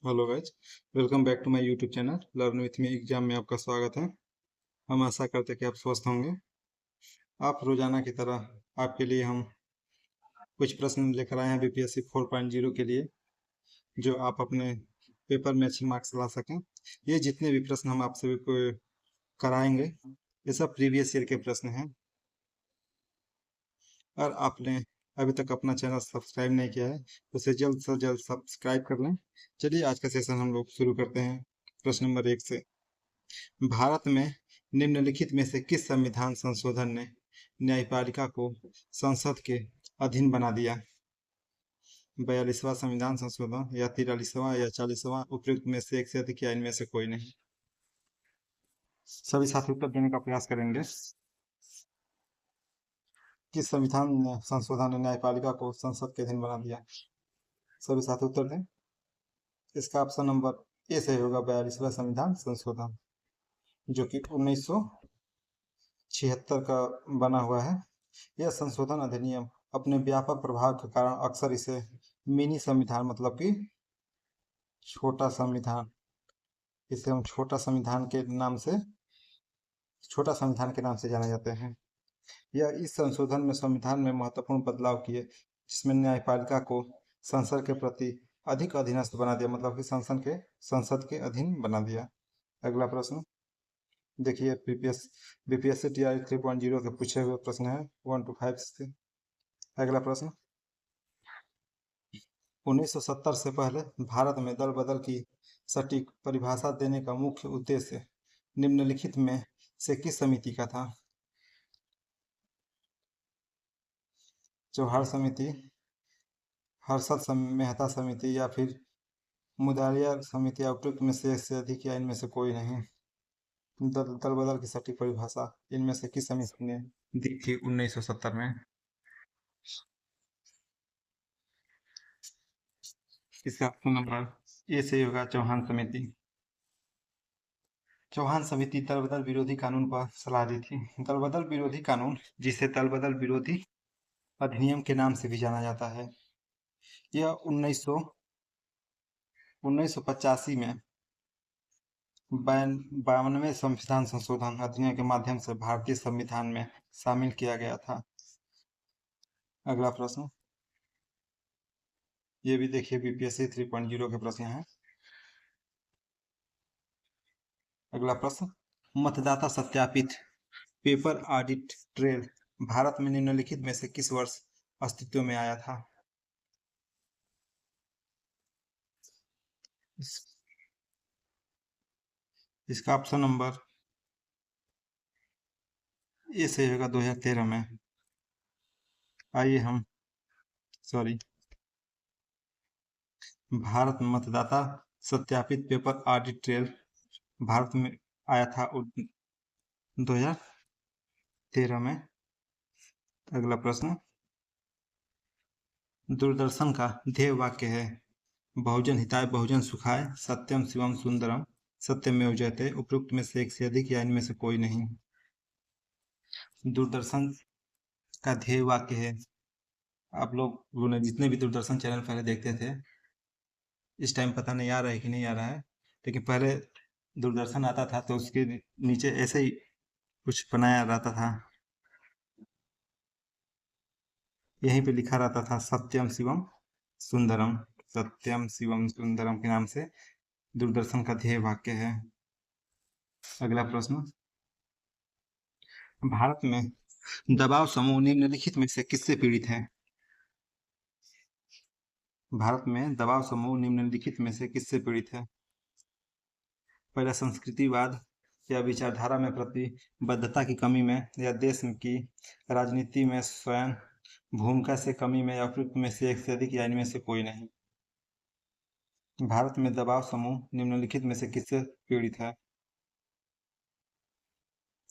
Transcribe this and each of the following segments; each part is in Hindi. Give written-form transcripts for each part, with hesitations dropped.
Hello guys, welcome back to my YouTube channel learn with me exam में आपका स्वागत है। हम आशा करते हैं कि आप स्वस्थ होंगे। आप रोजाना की तरह आपके लिए हम कुछ प्रश्न लेकर आए हैं बीपीएससी 4.0 के लिए, जो आप अपने पेपर में अच्छे मार्क्स ला सकें। ये जितने भी प्रश्न हम आपसे कराएंगे, ये सब प्रीवियस ईयर के प्रश्न हैं। और आपने अभी तक अपना चैनल सब्सक्राइब नहीं किया है तो उसे जल्द से जल्द सब्सक्राइब कर लें। चलिए आज का सेशन हम लोग शुरू करते हैं प्रश्न नंबर 1 से। भारत में निम्नलिखित में से किस संविधान संशोधन ने न्यायपालिका को संसद के अधीन बना दिया? 42वां संविधान संशोधन या 43वां या 40वां, उपयुक्त में से एक से अधिक या इनमें से कोई नहीं। सभी साथी उत्तर देने का प्रयास करेंगे। किस संविधान संशोधन ने न्यायपालिका को संसद के अधीन बना दिया? सभी साथी उत्तर दें। इसका ऑप्शन नंबर ए सही होगा, 42वां संविधान संशोधन, जो कि 1976 का बना हुआ है। यह संशोधन अधिनियम अपने व्यापक प्रभाव के कारण अक्सर इसे मिनी संविधान, मतलब कि छोटा संविधान, इसे हम छोटा संविधान के नाम से जाने जाते हैं। यह इस संशोधन में संविधान में महत्वपूर्ण बदलाव किए, जिसमें न्यायपालिका को संसद के प्रति अधिक अधीनस्थ बना दिया, मतलब कि संसद के अधीन बना दिया। अगला प्रश्न देखिए, बीपीएससी टीआरई 3.0 के पूछे हुए प्रश्न है 1 to 5 से। अगला प्रश्न, 1970 से पहले भारत में दल बदल की सटीक परिभाषा देने का मुख्य उद्देश्य निम्नलिखित में से किस समिति का था? चौहार समिति, हर्षद मेहता समिति या फिर मुदालिया समिति, या उपयुक्त में से एक से अधिक या इनमें से कोई नहीं। दल बदल की सटीक परिभाषा इनमें से किस समिति ने दी थी 1970 में? इसका ऑप्शन नंबर ए सही होगा, चौहान समिति। चौहान समिति दलबदल विरोधी कानून पर सलाह दी थी। दलबदल विरोधी कानून, जिसे दलबदल विरोधी अधिनियम के नाम से भी जाना जाता है, यह 1985 में 92वें संविधान संशोधन अधिनियम के माध्यम से भारतीय संविधान में शामिल किया गया था। अगला प्रश्न, ये भी देखिए बीपीएससी 3.0 के प्रश्न हैं। अगला प्रश्न, मतदाता सत्यापित पेपर ऑडिट ट्रेल भारत में निम्नलिखित में से किस वर्ष अस्तित्व में आया था? इसका ऑप्शन नंबर ए सही होगा, 2013 में। आइए हम भारत में मतदाता सत्यापित पेपर ऑडिट ट्रेल भारत में आया था 2013 में। अगला प्रश्न, दूरदर्शन का ध्येय वाक्य है बहुजन हिताय बहुजन सुखाय सत्यम शिवम सुंदरम सत्यमेव जयते, उपयुक्त में से एक से अधिक या इनमें से कोई नहीं। दूरदर्शन का ध्येय वाक्य है, आप लोग ने जितने भी दूरदर्शन चैनल पहले देखते थे, इस टाइम पता नहीं आ रहा है कि नहीं आ रहा है, लेकिन पहले दूरदर्शन आता था तो उसके नीचे ऐसे ही कुछ बनाया रहता था, यहीं पे लिखा रहता था सत्यम शिवम सुंदरम। सत्यम शिवम सुंदरम के नाम से दूरदर्शन का ध्येय वाक्य है। अगला प्रश्न, भारत में दबाव समूह निम्नलिखित में से किससे पीड़ित है? भारत में दबाव समूह निम्नलिखित में से किससे पीड़ित है? पहला, संस्कृतिवाद या विचारधारा में प्रतिबद्धता की कमी में, या देश की राजनीति में स्वयं भूमिका से कमी में, या उपयुक्त में से एक से अधिक या इनमें से कोई नहीं। भारत में दबाव समूह निम्नलिखित में से किससे पीड़ित है?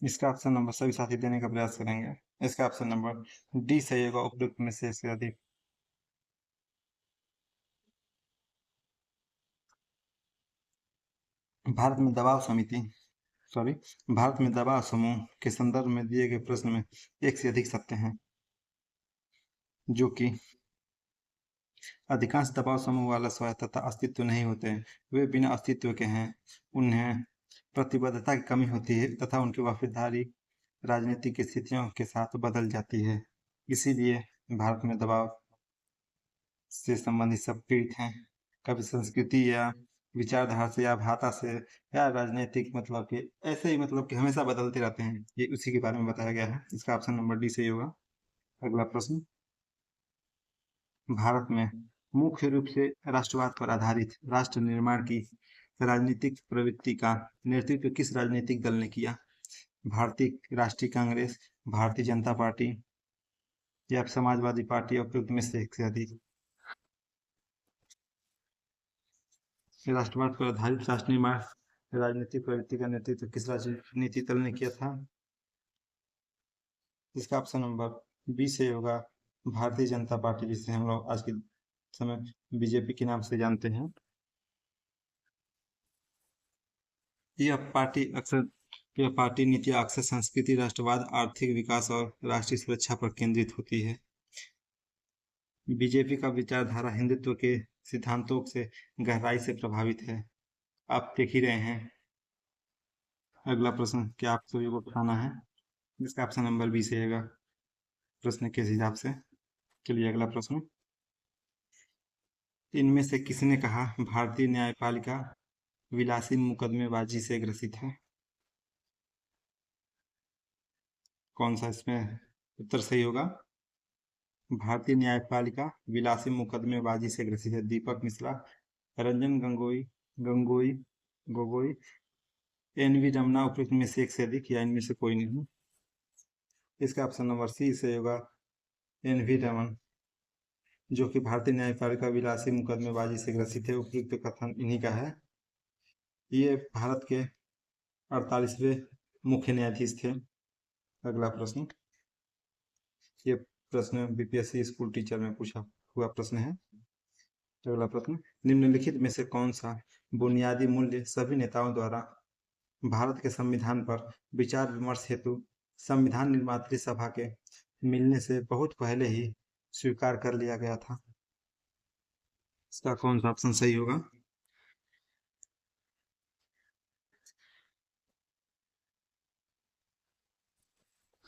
इसका ऑप्शन नंबर सभी साथी देने का प्रयास करेंगे। इसका ऑप्शन नंबर डी सही होगा, उपयुक्त में से एक से अधिक। भारत में दबाव समूह के संदर्भ में दिए गए प्रश्न में एक से अधिक सत्य हैं, जो कि अधिकांश दबाव समूह वाला स्वायत्तता अस्तित्व नहीं होते हैं, वे बिना अस्तित्व के हैं। उन्हें प्रतिबद्धता की कमी होती है तथा उनकी वफादारी राजनीतिक स्थितियों के साथ बदल जाती है। इसीलिए भारत में दबाव से संबंधित सब पीड़ित हैं। कभी संस्कृति या विचारधारा से या भाषा से या राजनीतिक मतलब कि ऐसे ही मतलब कि हमेशा बदलते रहते हैं। ये उसी के बारे में बताया गया है। इसका ऑप्शन नंबर डी सही होगा। अगला प्रश्न, भारत में मुख्य रूप से राष्ट्रवाद पर आधारित राष्ट्र निर्माण की राजनीतिक प्रवृत्ति का नेतृत्व किस राजनीतिक दल ने किया? भारतीय राष्ट्रीय कांग्रेस, भारतीय जनता पार्टी या समाजवादी पार्टी, उपयुक्त में से एक से अधिक। राष्ट्रवाद पर आधारित राष्ट्र निर्माण राजनीतिक प्रवृत्ति का नेतृत्व किस राजनीतिक दल ने किया था? इसका ऑप्शन नंबर बी से होगा, भारतीय जनता पार्टी, जिसे हम लोग आज के समय बीजेपी के नाम से जानते हैं। यह पार्टी नीतियां अक्सर संस्कृति, राष्ट्रवाद, आर्थिक विकास और राष्ट्रीय सुरक्षा पर केंद्रित होती है। बीजेपी का विचारधारा हिंदुत्व के सिद्धांतों से गहराई से प्रभावित है। आप देख ही रहे हैं। अगला प्रश्न क्या आप सभी को बताना है? इसका ऑप्शन नंबर बी से होगा प्रश्न के हिसाब से। चलिए अगला प्रश्न, इनमें से किसने कहा भारतीय न्यायपालिका विलासी मुकदमेबाजी से ग्रसित है? कौन सा इसमें उत्तर सही होगा? भारतीय न्यायपालिका विलासी मुकदमेबाजी से ग्रसित है। दीपक मिश्रा, रंजन गंगोई गोगोई, एन वी रमना, उपयुक्त में से एक से अधिक या इनमें से कोई नहीं। इसका ऑप्शन नंबर सी से होगा, एन वी रमन, जो कि भारतीय न्यायपालिका विलासी मुकदमेबाजी से ग्रसित है। उपयुक्त कथन इन्हीं का है। ये भारत के 48वें मुख्य न्यायाधीश थे। अगला प्रश्न, ये प्रश्न बीपीएससी स्कूल टीचर में पूछा हुआ प्रश्न है। अगला प्रश्न, निम्नलिखित में से कौन सा बुनियादी मूल्य सभी नेताओं द्वारा भारत के संविधान पर विचार विमर्श हेतु संविधान निर्मात्री सभा के मिलने से बहुत पहले ही स्वीकार कर लिया गया था? इसका कौन सा ऑप्शन सही होगा?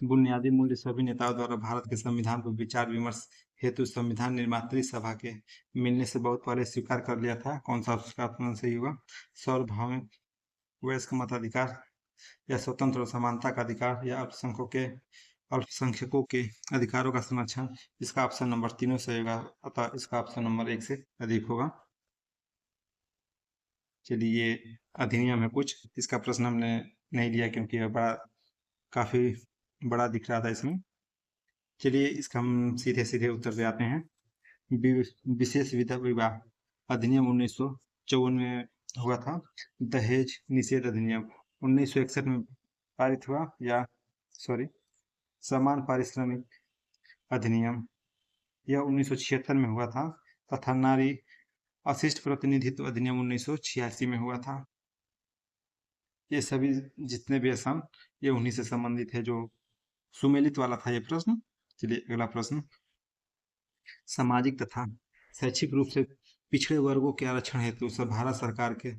बुनियादी मूल्य सभी नेताओं द्वारा भारत के संविधान पर विचार विमर्श हेतु संविधान निर्मात्री सभा के मिलने से बहुत पहले स्वीकार कर लिया था। कौन सा ऑप्शन सही होगा? सार्वभौमिक वयस्क मताधिकार या स्वतंत्र और समानता का अधिकार या अल्पसंख्यकों के अधिकारों का संरक्षण। इसका ऑप्शन नंबर तीनों सही होगा, अतः इसका ऑप्शन नंबर एक से अधिक होगा। चलिए ये अधिनियम है कुछ, इसका प्रश्न हमने नहीं लिया क्योंकि यह काफी बड़ा दिख रहा था इसमें। चलिए इसका हम सीधे सीधे उत्तर पे आते हैं। विशेष विधवा विवाह अधिनियम 1954 में हुआ था। दहेज निषेध अधिनियम 1961 में पारित हुआ, या समान पारिश्रमिक अधिनियम यह 1976 में हुआ था, तथा नारी अशिष्ट प्रतिनिधित्व अधिनियम 1986 में हुआ था। ये सभी जितने भी असम ये उन्हीं से संबंधित है, जो सुमेलित वाला था ये प्रश्न। चलिए अगला प्रश्न, सामाजिक तथा शैक्षिक रूप से पिछड़े वर्गों के आरक्षण हेतु भारत सरकार के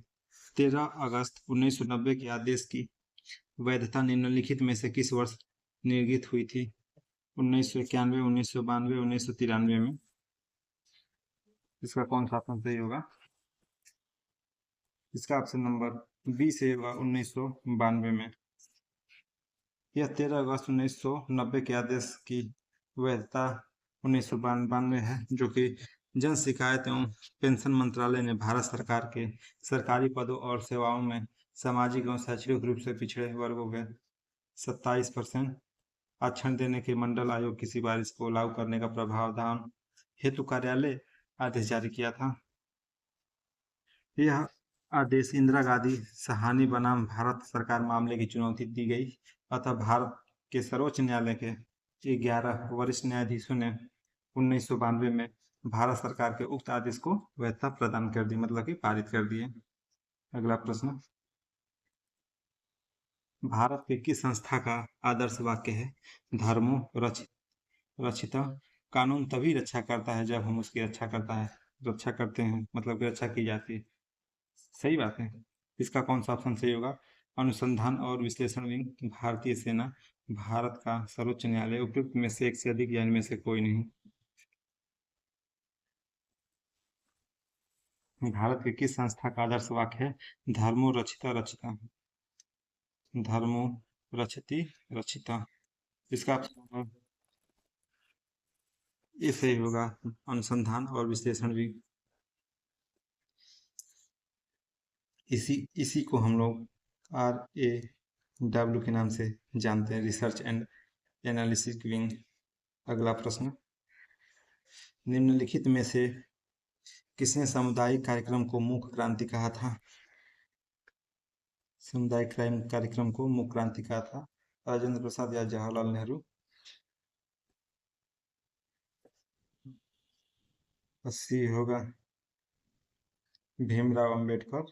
13 अगस्त 1990 के आदेश की वैधता निम्नलिखित में से किस वर्ष निर्गत हुई थी? 1991, 1992, 1993 में। इसका कौन सा ऑप्शन सही होगा? इसका ऑप्शन नंबर बी से होगा 1992 में। यह 13 अगस्त 1990 के आदेश की वैधता 1992 है, जो कि जन शिकायत एवं पेंशन मंत्रालय ने भारत सरकार के सरकारी पदों और सेवाओं में सामाजिक एवं शैक्षणिक रूप से पिछड़े वर्गों के 27% आरक्षण देने के मंडल आयोग की सिफारिश को लागू करने का प्रावधान हेतु कार्यालय आदेश जारी किया था। यह आदेश इंदिरा गांधी सहानी बनाम भारत सरकार मामले की चुनौती दी गई, अतः भारत के सर्वोच्च न्यायालय के 11 वरिष्ठ न्यायाधीशों ने 1992 में भारत सरकार के उक्त आदेश को वैधता प्रदान कर दी, मतलब कि पारित कर दिए। अगला प्रश्न, भारत के किस संस्था का आदर्श वाक्य है धर्मो रक्षिता कानून तभी रक्षा करता है जब हम उसकी रक्षा करते हैं, मतलब कि रक्षा की जाती है। सही बात है। इसका कौन सा ऑप्शन सही होगा? अनुसंधान और विश्लेषण विंग, भारतीय सेना, भारत का सर्वोच्च न्यायालय, उपयुक्त में से एक से अधिक या इनमें से कोई नहीं। भारत के किस संस्था का आदर्श वाक्य है धर्मो रक्षिता रक्षिता? धर्मो रक्षति रक्षिता। इसका ये सही होगा, अनुसंधान और विश्लेषण विंग। इसी इसी को हम लोग RAW के नाम से जानते हैं, रिसर्च एंड एनालिसिस विंग। अगला प्रश्न, निम्नलिखित में से किसने सामुदायिक कार्यक्रम को मूक क्रांति कहा था? सामुदायिक कार्यक्रम को मूक क्रांति कहा था, राजेंद्र प्रसाद या जवाहरलाल नेहरू? 80 होगा भीमराव अंबेडकर,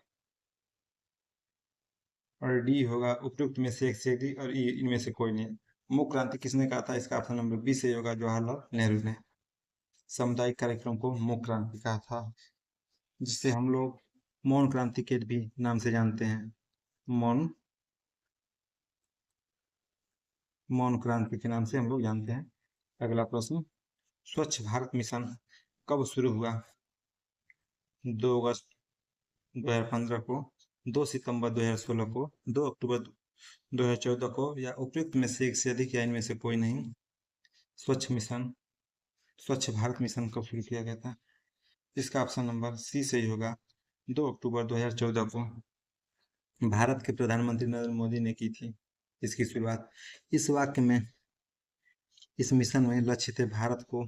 और डी होगा उपयुक्त में से एक से अधिक और इनमें से कोई नहीं। मूक क्रांति किसने कहा था? इसका ऑप्शन नंबर बी सही होगा, जवाहरलाल नेहरू ने सामुदायिक कार्यक्रम को मूक क्रांति कहा था, जिसे हम लोग मौन क्रांति के भी नाम से जानते हैं। मौन मौन क्रांति के नाम से हम लोग जानते हैं। अगला प्रश्न, स्वच्छ भारत मिशन कब शुरू हुआ? 2 अगस्त 2015 को, 2 सितंबर 2016 को, 2 अक्टूबर 2014 को, या उपयुक्त में से एक से अधिक या इनमें से कोई नहीं। स्वच्छ भारत मिशन कब शुरू किया गया था? इसका ऑप्शन नंबर सी सही होगा, 2 अक्टूबर 2014 को भारत के प्रधानमंत्री नरेंद्र मोदी ने की थी इसकी शुरुआत। इस मिशन में लक्ष्य थे भारत को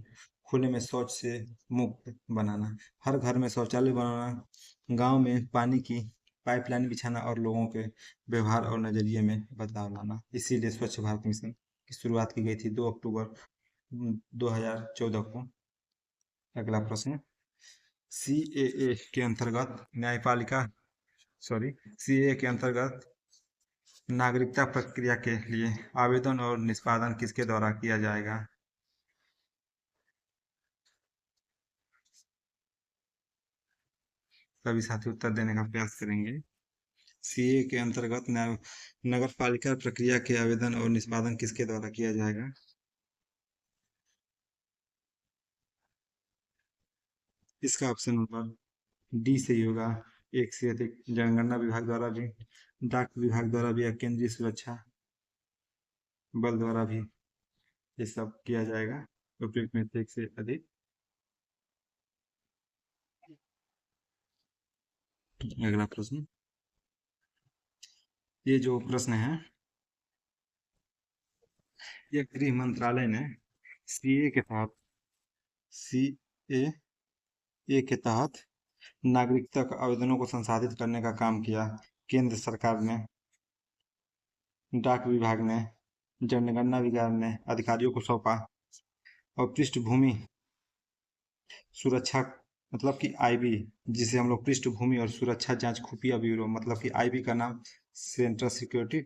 खुले में शौच से मुक्त बनाना, हर घर में शौचालय बनाना, गांव में पानी की पाइपलाइन बिछाना और लोगों के व्यवहार और नजरिए में बदलाव लाना। इसीलिए स्वच्छ भारत मिशन की शुरुआत की गई थी 2 अक्टूबर 2014 को। अगला प्रश्न, CAA के अंतर्गत CAA के अंतर्गत नागरिकता प्रक्रिया के लिए आवेदन और निष्पादन किसके द्वारा किया जाएगा? सभी साथी उत्तर देने का प्रयास करेंगे। CAA के अंतर्गत नगर पालिका प्रक्रिया के आवेदन और निष्पादन किसके द्वारा किया जाएगा? इसका ऑप्शन नंबर डी सही होगा, एक से अधिक। जनगणना विभाग द्वारा भी, डाक विभाग द्वारा भी, या केंद्रीय सुरक्षा बल द्वारा भी ये सब किया जाएगा, उपयुक्त में से एक से अधिक। अगला प्रश्न, ये जो प्रश्न है ये गृह मंत्रालय ने सीए के तहत के तहत नागरिकता आवेदनों को संसाधित करने का काम किया। केंद्र सरकार ने, डाक विभाग ने, जनगणना विभाग ने अधिकारियों को सौंपा, और पृष्ठभूमि सुरक्षा मतलब कि आईबी, जिसे हम लोग पृष्ठभूमि और सुरक्षा जांच खुफिया ब्यूरो, मतलब कि आईबी का नाम सेंट्रल सिक्योरिटी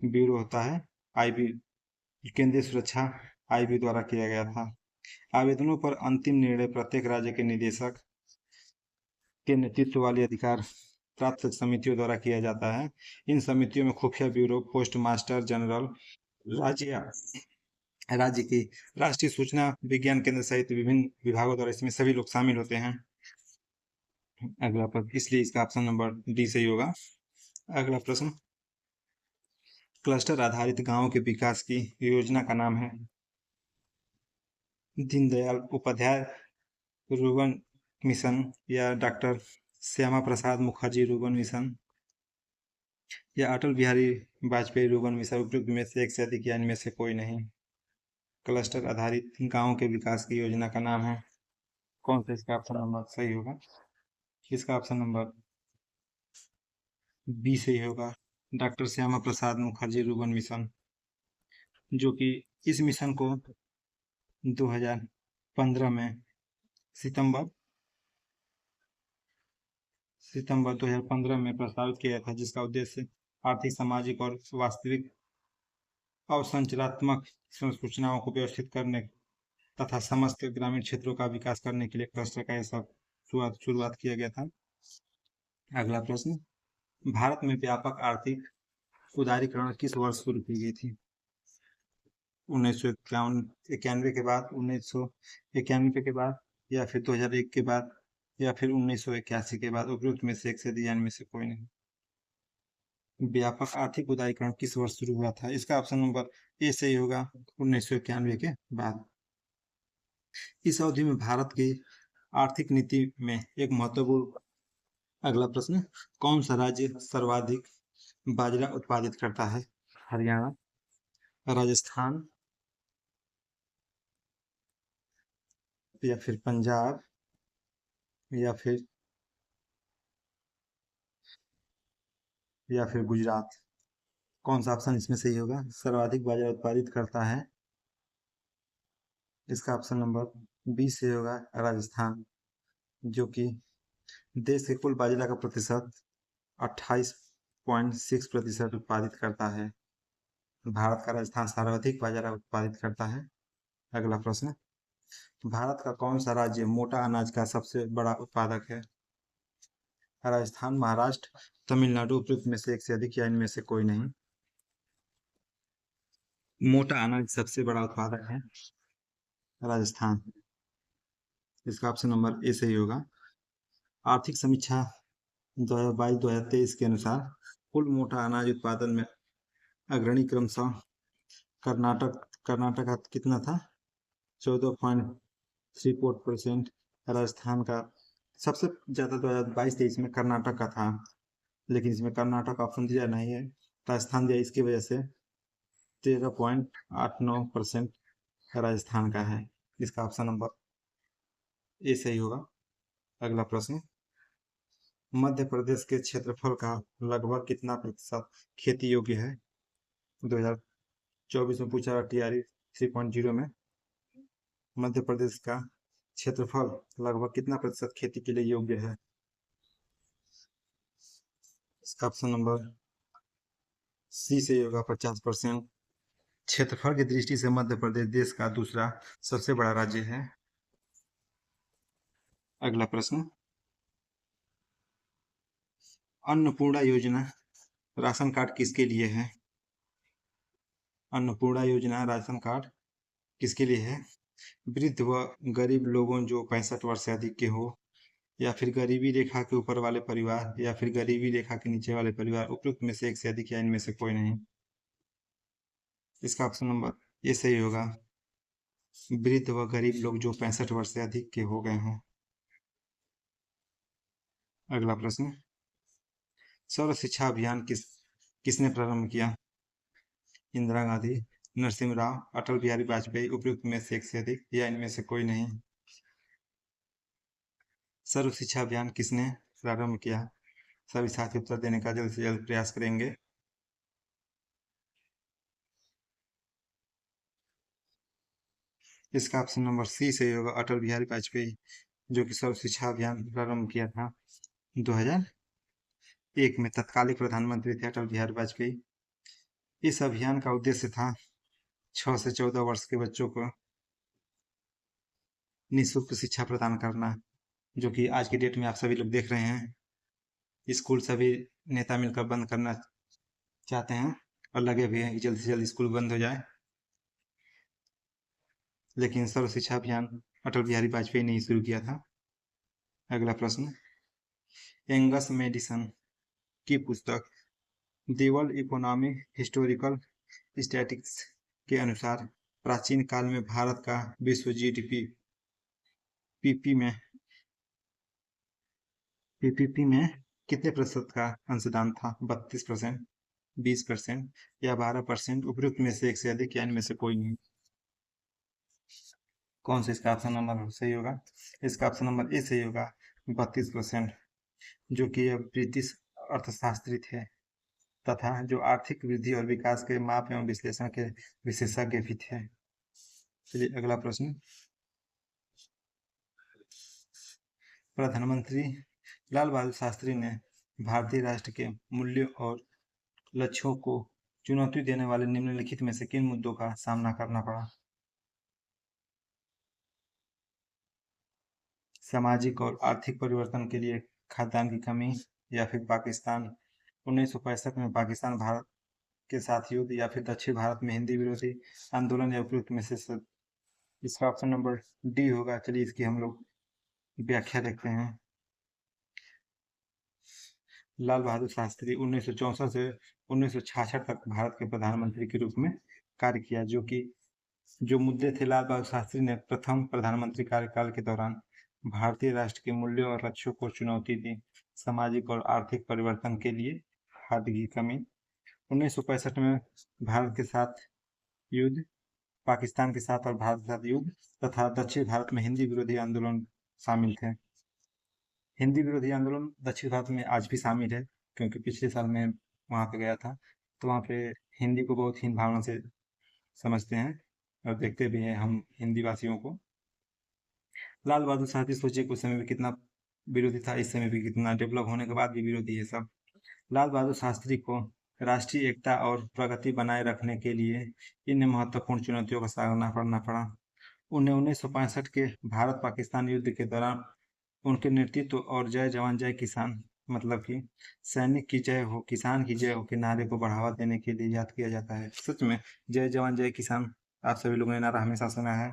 ब्यूरो होता है, आईबी केंद्रीय सुरक्षा आईबी द्वारा किया गया था। आवेदनों पर अंतिम निर्णय प्रत्येक राज्य के निदेशक के नेतृत्व वाली अधिकार प्राप्त समितियों द्वारा किया जाता है। इन समितियों में खुफिया ब्यूरो, पोस्ट मास्टर जनरल, राज्य राज्य की राष्ट्रीय सूचना विज्ञान केंद्र सहित विभिन्न विभागों द्वारा इसमें सभी लोग शामिल होते हैं। अगला प्रश्न, इसलिए इसका ऑप्शन नंबर डी सही होगा। अगला प्रश्न, क्लस्टर आधारित गांवों के विकास की योजना का नाम है दीनदयाल उपाध्याय रुर्बन मिशन, या doctor Shyama Prasad Mukherjee rurban mission, या अटल बिहारी वाजपेयी रुर्बन मिशन? उपयुक्त में से एक से अधिक या इनमें से कोई नहीं। क्लस्टर आधारित गांवों के विकास की योजना का नाम है कौन सा? इसका ऑप्शन नंबर सही होगा, इसका ऑप्शन नंबर बी सही होगा, doctor Shyama Prasad Mukherjee rurban mission, जो कि इस मिशन को 2015 में सितंबर 2015 में प्रस्तावित किया था, जिसका उद्देश्य आर्थिक, सामाजिक और वास्तविक और संरचनात्मक संसूचनाओं को व्यवस्थित करने तथा समस्त ग्रामीण क्षेत्रों का विकास करने के लिए क्लस्टर का यह सब शुरुआत किया गया था। अगला प्रश्न, भारत में व्यापक आर्थिक उदारीकरण किस वर्ष शुरू की गई थी? 1991 के बाद, 1991 के बाद, या फिर 2001 के बाद, या फिर 1981 के बाद? उपयुक्त में से एक से दिया, इनमें से कोई नहीं। व्यापक आर्थिक उदारीकरण किस वर्ष शुरू हुआ था? इसका ऑप्शन नंबर ए सही होगा, 1991 के बाद। इस अवधि में भारत की आर्थिक नीति में एक महत्वपूर्ण। अगला प्रश्न, कौन सा राज्य सर्वाधिक बाजरा उत्पादित करता है? हरियाणा, राजस्थान, या फिर पंजाब, या फिर गुजरात? कौन सा ऑप्शन इसमें सही होगा? सर्वाधिक बाजरा उत्पादित करता है, इसका ऑप्शन नंबर बी से होगा, राजस्थान, जो कि देश के कुल बाजरा का प्रतिशत 28.6% उत्पादित करता है। भारत का राजस्थान सर्वाधिक बाजरा उत्पादित करता है। अगला प्रश्न, भारत का कौन सा राज्य मोटा अनाज का सबसे बड़ा उत्पादक है? राजस्थान, महाराष्ट्र, तमिलनाडु? उपयुक्त में से एक से अधिक, या इनमें से कोई नहीं? मोटा अनाज सबसे बड़ा उत्पादक है राजस्थान, इसका ऑप्शन नंबर ए सही होगा। आर्थिक समीक्षा 2022-2023 के अनुसार कुल मोटा अनाज उत्पादन में अग्रणी क्रमशः कर्नाटक का कितना था? 14.34%। राजस्थान का सबसे ज्यादा 2022-23 में कर्नाटक का था, लेकिन इसमें कर्नाटक ऑप्शन दिया नहीं है, राजस्थान दिया, इसकी वजह से 13.89% राजस्थान का है, इसका ऑप्शन नंबर ए सही होगा। अगला प्रश्न, मध्य प्रदेश के क्षेत्रफल का लगभग कितना प्रतिशत खेती योग्य है? 2024 में पूछा टीआरई 3.0 में मध्य प्रदेश का क्षेत्रफल लगभग कितना प्रतिशत खेती के लिए योग्य है? इसका ऑप्शन नंबर सी से होगा, 50%। क्षेत्रफल की दृष्टि से मध्य प्रदेश देश का दूसरा सबसे बड़ा राज्य है। अगला प्रश्न, अन्नपूर्णा योजना राशन कार्ड किसके लिए है? अन्नपूर्णा योजना राशन कार्ड किसके लिए है? वृद्ध व गरीब लोगों जो 65 वर्ष से अधिक के हो, या फिर गरीबी रेखा के ऊपर वाले परिवार, या फिर गरीबी रेखा के नीचे वाले परिवार? उपयुक्त में से एक से अधिक, या इनमें से कोई नहीं? इसका ऑप्शन नंबर ये सही होगा, वृद्ध व गरीब लोग जो 65 वर्ष से अधिक के हो गए हों। अगला प्रश्न, सर्व शिक्षा अभियान किसने प्रारंभ किया? इंदिरा गांधी, नरसिंह राव, अटल बिहारी वाजपेयी? उपयुक्त में से एक से अधिक, या इनमें से कोई नहीं? सर्व शिक्षा अभियान किसने प्रारंभ किया? सभी साथी उत्तर देने का जल्द से जल्द प्रयास करेंगे। इसका ऑप्शन नंबर सी सही होगा, अटल बिहारी वाजपेयी, जो कि सर्व शिक्षा अभियान प्रारंभ किया था 2001 में। तत्कालीन प्रधानमंत्री थे अटल बिहारी वाजपेयी। इस अभियान का उद्देश्य था 6 से 14 वर्ष के बच्चों को निःशुल्क शिक्षा प्रदान करना, जो कि आज की डेट में आप सभी लोग देख रहे हैं। स्कूल सभी नेता मिलकर बंद करना चाहते हैं और लगे हुए हैं कि जल्द से जल्द स्कूल बंद हो जाए, लेकिन सर्व शिक्षा अभियान अटल बिहारी वाजपेयी ने ही शुरू किया था। अगला प्रश्न, एंगस मेडिसन की पुस्तक the world economic historical statistics के अनुसार प्राचीन काल में भारत का विश्व जीडीपी पीपीपी में कितने प्रतिशत का अंशदान था? 32%, 20%, या 12%? उपयुक्त में से एक से अधिक, या इनमें से कोई नहीं? कौन सा इसका ऑप्शन नंबर सही होगा? इसका ऑप्शन नंबर ए सही होगा, 32%, जो कि यह ब्रिटिश अर्थशास्त्री थे तथा जो आर्थिक वृद्धि और विकास के माप एवं विश्लेषण के विशेषज्ञ भी थे। चलिए अगला प्रश्न, प्रधानमंत्री लाल बहादुर शास्त्री ने भारतीय राष्ट्र के मूल्यों और लक्ष्यों को चुनौती देने वाले निम्नलिखित में से किन मुद्दों का सामना करना पड़ा? सामाजिक और आर्थिक परिवर्तन के लिए खाद्यान्न की कमी, या फिर पाकिस्तान 1965 में पाकिस्तान भारत के साथ युद्ध, या फिर दक्षिण भारत में हिंदी विरोधी आंदोलन, या उपयुक्त में से इसका ऑप्शन नंबर डी होगा। चलिए इसकी हम लोग व्याख्या देखते हैं। लाल बहादुर शास्त्री 1964 से 1966 तक भारत के प्रधानमंत्री के रूप में कार्य किया। जो मुद्दे थे, लाल बहादुर शास्त्री ने प्रथम प्रधानमंत्री कार्यकाल के दौरान भारतीय राष्ट्र के मूल्यों और लक्ष्यों को चुनौती दी। सामाजिक और आर्थिक परिवर्तन के लिए खाद्य की कमी, 1965 में भारत के साथ युद्ध, पाकिस्तान के साथ और भारत के साथ युद्ध, तथा दक्षिण भारत में हिंदी विरोधी आंदोलन शामिल थे। हिंदी विरोधी आंदोलन दक्षिण भारत में आज भी शामिल है, क्योंकि पिछले साल मैं वहाँ पे गया था, तो वहाँ पे हिंदी को बहुत हीन भावना से समझते हैं और देखते भी हैं हम हिंदी वासियों को। लाल बहादुर शास्त्री सोचिए उस समय भी कितना विरोधी था, इस समय भी कितना डेवलप होने के बाद भी विरोधी है सब। लाल बहादुर शास्त्री को राष्ट्रीय एकता और प्रगति बनाए रखने के लिए इन महत्वपूर्ण चुनौतियों का सामना करना पड़ा। उन्हें 1965 के भारत पाकिस्तान युद्ध के दौरान उनके नेतृत्व और जय जवान जय किसान, मतलब कि सैनिक की जय हो किसान की जय हो के नारे को बढ़ावा देने के लिए याद किया जाता है। सच में जय जवान जय किसान आप सभी लोगों ने नारा हमेशा सुना है।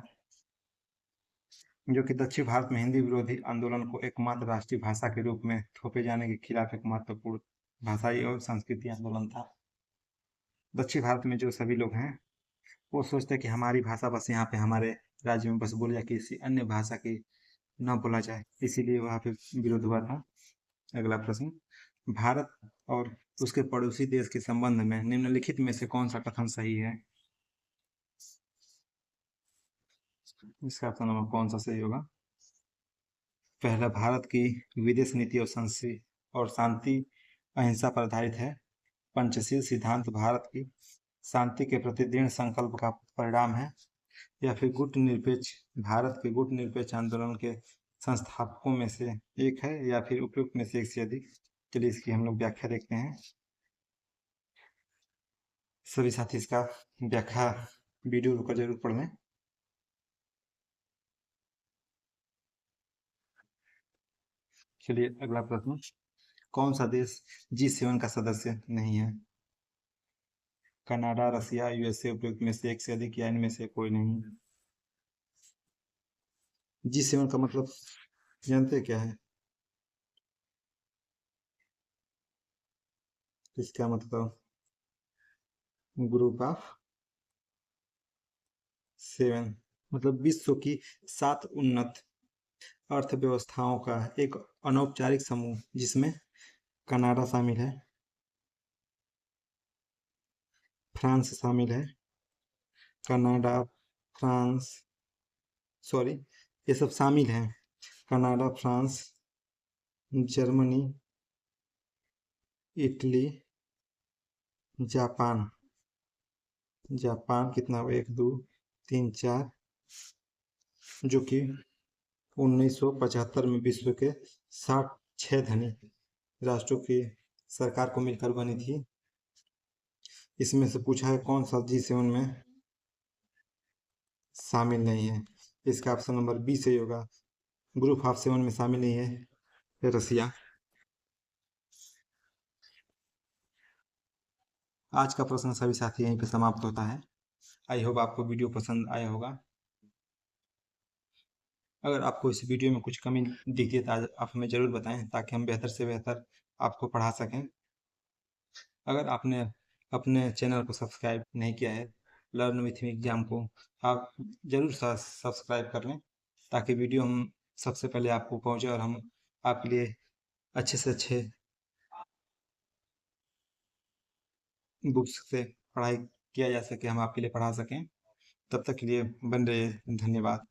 जो कि दक्षिण भारत में हिंदी विरोधी आंदोलन को एकमात्र राष्ट्रीय भाषा के रूप में थोपे जाने के खिलाफ एक महत्वपूर्ण भाषाई और संस्कृति आंदोलन था। दक्षिण भारत में जो सभी लोग हैं वो सोचते हैं कि हमारी भाषा बस यहाँ पे हमारे राज्य में बस बोली जाए, किसी अन्य भाषा की न बोला जाए, इसीलिए वहाँ पे विरोध हुआ था। अगला प्रश्न, भारत और उसके पड़ोसी देश के संबंध में निम्नलिखित में से कौन सा कथन सही है? इसका ऑप्शन नंबर कौन सा सही होगा? पहला, भारत की विदेश नीति और शांति अहिंसा पर आधारित है। पंचशील सिद्धांत भारत की शांति के प्रति दृढ़ संकल्प का परिणाम है। या फिर भारत के गुट निरपेक्ष आंदोलन के संस्थापकों में से एक है, या फिर उपयुक्त में से एक से अधिक। चलिए इसकी हम लोग व्याख्या देखते हैं। सभी साथी इसका व्याख्या वीडियो रुकर जरूर पढ़ लें। चलिए अगला प्रश्न, कौन सा देश G7 का सदस्य नहीं है? कनाडा, रसिया, यूएसए, उपयुक्त में से एक से अधिक, या इनमें से कोई नहीं। G7 का मतलब जानते क्या है? इसका मतलब ग्रुप ऑफ 7, मतलब विश्व की 7 उन्नत अर्थव्यवस्थाओं का एक अनौपचारिक समूह, जिसमें कनाडा शामिल है, फ्रांस शामिल है, कनाडा, फ्रांस, सॉरी, ये सब शामिल हैं। Canada, France, Germany, Italy, Japan. Japan कितना? 1 2 3 4, जो कि 1975 में विश्व के 6 धनी राष्ट्रों की सरकार को मिलकर बनी थी। इसमें से पूछा है कौन सा G7 में शामिल नहीं है? इसका ऑप्शन नंबर बी सही होगा। ग्रुप ऑफ 7 में शामिल नहीं है रसिया। आज का प्रश्न सभी साथी यहीं पे समाप्त होता है। आई होप आपको वीडियो पसंद आया होगा। अगर आपको इस वीडियो में कुछ कमी दिखती है तो आप हमें ज़रूर बताएं, ताकि हम बेहतर से बेहतर आपको पढ़ा सकें। अगर आपने अपने चैनल को सब्सक्राइब नहीं किया है लर्न विथ मी एग्जाम को, आप ज़रूर सब्सक्राइब कर लें, ताकि वीडियो हम सबसे पहले आपको पहुंचे और हम आपके लिए अच्छे से अच्छे बुक्स से पढ़ाई किया जा सके, हम आपके लिए पढ़ा सकें। तब तक के लिए बन रहे, धन्यवाद।